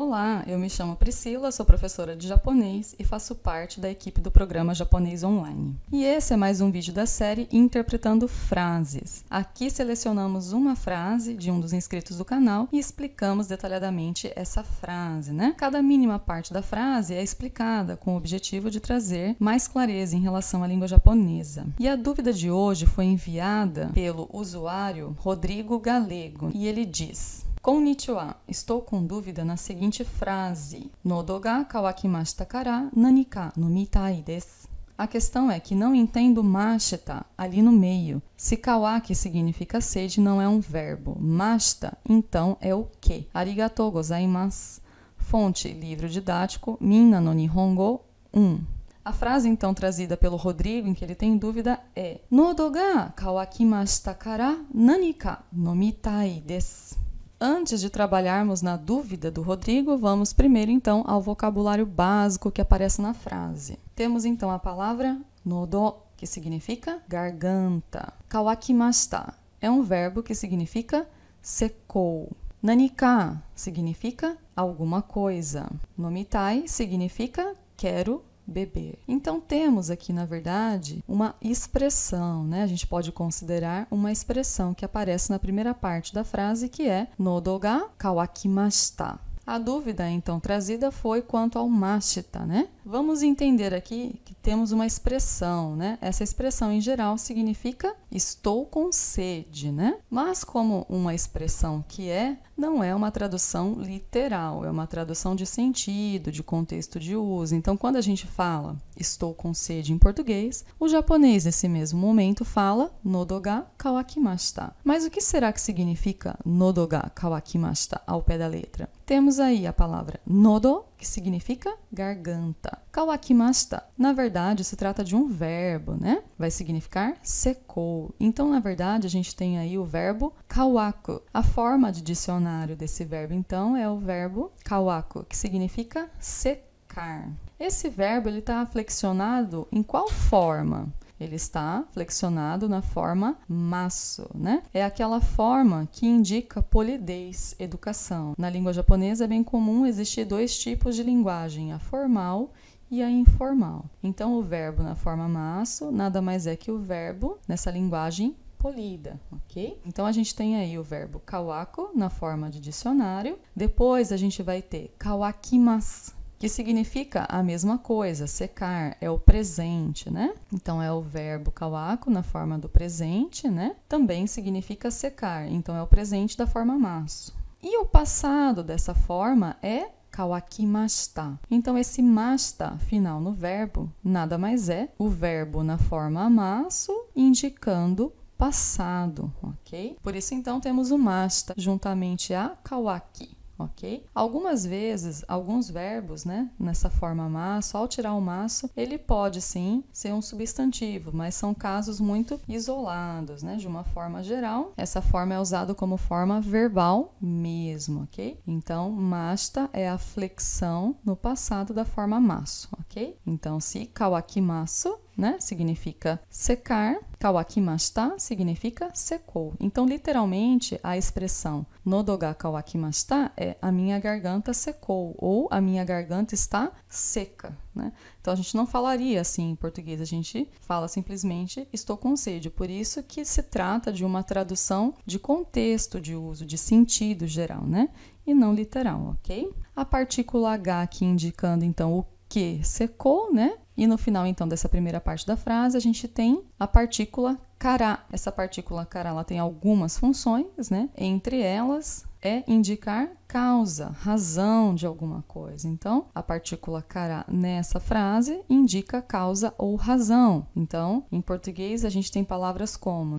Olá, eu me chamo Priscila, sou professora de japonês e faço parte da equipe do programa Japonês Online. E esse é mais um vídeo da série Interpretando Frases. Aqui selecionamos uma frase de um dos inscritos do canal e explicamos detalhadamente essa frase, né? Cada mínima parte da frase é explicada com o objetivo de trazer mais clareza em relação à língua japonesa. E a dúvida de hoje foi enviada pelo usuário Rodrigo Galego e ele diz: Konnichiwa, estou com dúvida na seguinte frase: Nodo ga kawakimashita kara nanika nomitai desu. A questão é que não entendo mashita ali no meio. Se kawaki significa sede, não é um verbo. Mashita, então, é o que? Arigatou gozaimasu. Fonte, livro didático, Minna no Nihongo 1. A frase, então, trazida pelo Rodrigo, em que ele tem dúvida, é Nodo ga kawakimashita kara nanika nomitai desu. Antes de trabalharmos na dúvida do Rodrigo, vamos primeiro então ao vocabulário básico que aparece na frase. Temos então a palavra nodo, que significa garganta. Kawakimashita é um verbo que significa secou. Nanika significa alguma coisa. Nomitai significa quero beber. Então temos aqui, na verdade, uma expressão, né? A gente pode considerar uma expressão que aparece na primeira parte da frase, que é Nodo ga kawakimashita. A dúvida, então, trazida foi quanto ao mashita, né? Vamos entender aqui que temos uma expressão, né? Essa expressão, em geral, significa estou com sede, né? Mas como uma expressão que não é uma tradução literal, é uma tradução de sentido, de contexto de uso. Então, quando a gente fala estou com sede em português, o japonês, nesse mesmo momento, fala Nodo ga kawakimashita. Mas o que será que significa Nodo ga kawakimashita ao pé da letra? Temos aí a palavra nodo, que significa garganta. Kawakimashita, na verdade, se trata de um verbo, né? Vai significar secou. Então, na verdade, a gente tem aí o verbo kawaku. A forma de dicionário desse verbo, então, é o verbo kawaku, que significa secar. Esse verbo está flexionado em qual forma? Ele está flexionado na forma masu, né? É aquela forma que indica polidez, educação. Na língua japonesa é bem comum existir dois tipos de linguagem, a formal e a informal. Então, o verbo na forma masu nada mais é que o verbo nessa linguagem polida, ok? Então, a gente tem aí o verbo kawaku na forma de dicionário. Depois, a gente vai ter kawakimasu, que significa a mesma coisa, secar, é o presente, né? Então, é o verbo kawaku na forma do presente, né? Também significa secar, então é o presente da forma masu. E o passado dessa forma é kawakimashita. Então, esse mashita final no verbo nada mais é o verbo na forma masu indicando passado, ok? Por isso, então, temos o mashita juntamente a kawaki. Ok? Algumas vezes, alguns verbos, né, nessa forma masu, ao tirar o masu, ele pode sim ser um substantivo, mas são casos muito isolados, né? De uma forma geral, essa forma é usada como forma verbal mesmo, ok? Então, mashita é a flexão no passado da forma masu, ok? Então, se kawakimasu, né, significa secar, kawakimashita significa secou. Então, literalmente, a expressão nodo ga kawakimashita é a minha garganta secou ou a minha garganta está seca, né? Então, a gente não falaria assim em português, a gente fala simplesmente estou com sede. Por isso que se trata de uma tradução de contexto de uso, de sentido geral, né? E não literal, ok? A partícula H aqui indicando, então, o que secou, né? E no final, então, dessa primeira parte da frase, a gente tem a partícula kara. Essa partícula kara, ela tem algumas funções, né? Entre elas é indicar causa, razão de alguma coisa. Então, a partícula kara nessa frase indica causa ou razão. Então, em português, a gente tem palavras como,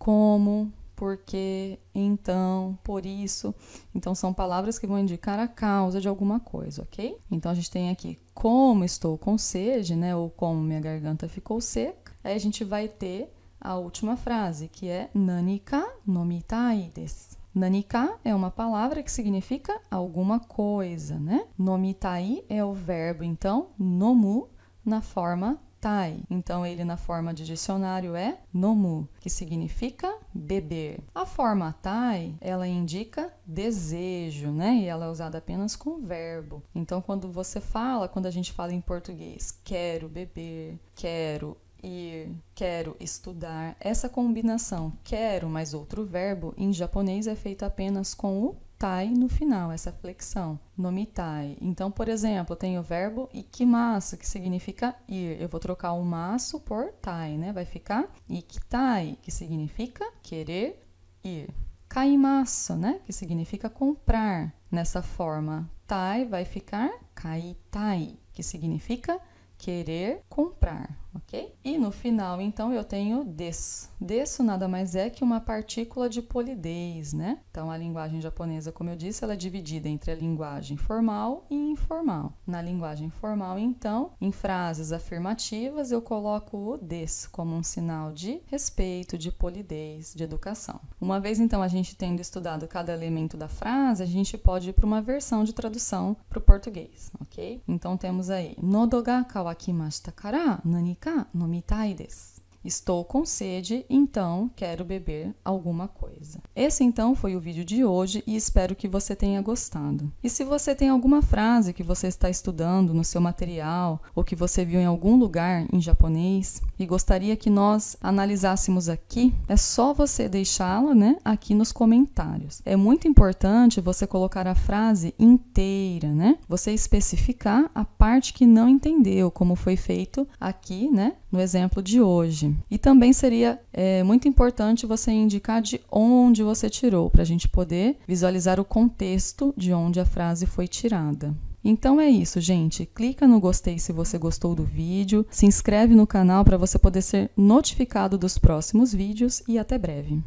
porque, então, por isso. Então, são palavras que vão indicar a causa de alguma coisa, ok? Então, a gente tem aqui como estou com sede, né? Ou como minha garganta ficou seca. Aí a gente vai ter a última frase, que é nanika nomitai desu. Nanika é uma palavra que significa alguma coisa, né? Nomitai é o verbo, então, nomu, na forma tai. Então, ele na forma de dicionário é nomu, que significa beber. A forma tai, ela indica desejo, né? E ela é usada apenas com verbo. Então, quando a gente fala em português, quero beber, quero ir, quero estudar, essa combinação quero mais outro verbo, em japonês é feita apenas com o tai no final, essa flexão, nomitai. Então, por exemplo, tem o verbo ikimasu, que significa ir. Eu vou trocar o masu por tai, né? Vai ficar ikitai, que significa querer ir. Kaimasu, né? Que significa comprar. Nessa forma, tai vai ficar kaitai, que significa querer comprar, ok? E no final, então, eu tenho desu. Desu nada mais é que uma partícula de polidez, né? Então, a linguagem japonesa, como eu disse, ela é dividida entre a linguagem formal e informal. Na linguagem formal, então, em frases afirmativas, eu coloco o desu como um sinal de respeito, de polidez, de educação. Uma vez, então, a gente tendo estudado cada elemento da frase, a gente pode ir para uma versão de tradução para o português, ok? Então, temos aí, Nodo ga kawakimashita kara nanika nomitai desu. Estou com sede, então quero beber alguma coisa. Esse então foi o vídeo de hoje e espero que você tenha gostado. E se você tem alguma frase que você está estudando no seu material ou que você viu em algum lugar em japonês e gostaria que nós analisássemos aqui, é só você deixá-la, né, aqui nos comentários. É muito importante você colocar a frase inteira, né? Você especificar a parte que não entendeu, como foi feito aqui, né, no exemplo de hoje. E também seria muito importante você indicar de onde você tirou, para a gente poder visualizar o contexto de onde a frase foi tirada. Então é isso, gente. Clica no gostei se você gostou do vídeo, se inscreve no canal para você poder ser notificado dos próximos vídeos e até breve.